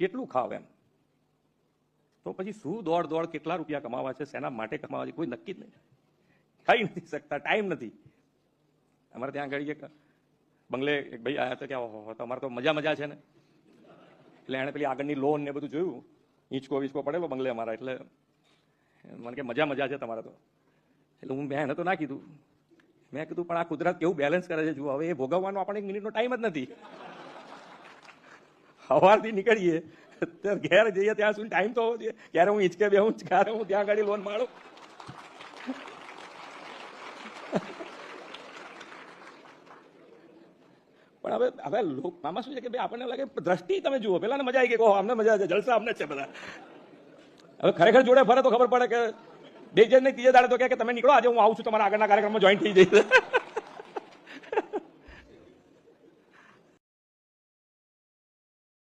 કેટલું ખાવ એમ. તો પછી શું દોડ દોડ, કેટલા રૂપિયા કમાવા છે, શેના માટે કમાવા છે, કોઈ નક્કી જ નહીં. ખાઈ નથી શકતા, ટાઈમ નથી. અમારે ત્યાં આગળ એક બંગલે એક ભાઈ આવ્યા હતા કે તમારે તો મજા છે ને, એટલે એણે પેલી આગળની લોન ને બધું જોયું, હિંચકો વિચકો પડેલો બંગલે અમારા, એટલે મને કે મજા છે તમારે તો. એટલે મેં એને તો ના કીધું, મેં કીધું પણ આ કુદરત કેવું બેલેન્સ કરે છે જુઓ. હવે એ ભોગવવાનો આપણે 1 મિનિટનો ટાઈમ જ નથી. સવારથી નીકળીએ ઘેર જઈએ ત્યાં સુધી ટાઈમ તો હોવો જોઈએ. ક્યારે હું હિંચકે બેહું, ક્યારે હું ત્યાં ગાડી લોન મારું. પણ હવે આમાં શું છે કે ભાઈ આપણને લાગે દ્રષ્ટિ તમે જુઓ. પેલા મજા આવી ગઈ, કહો અમને મજા છે, જલસા અમને છે બધા. હવે ખરેખર જોડે ફરે તો ખબર પડે કે 2 જણ નહીં, 3 દાડે તો કે તમે નીકળો, આજે હું આવું છું તમારા આગળના કાર્યક્રમમાં જોઈન થઈ જઈશ.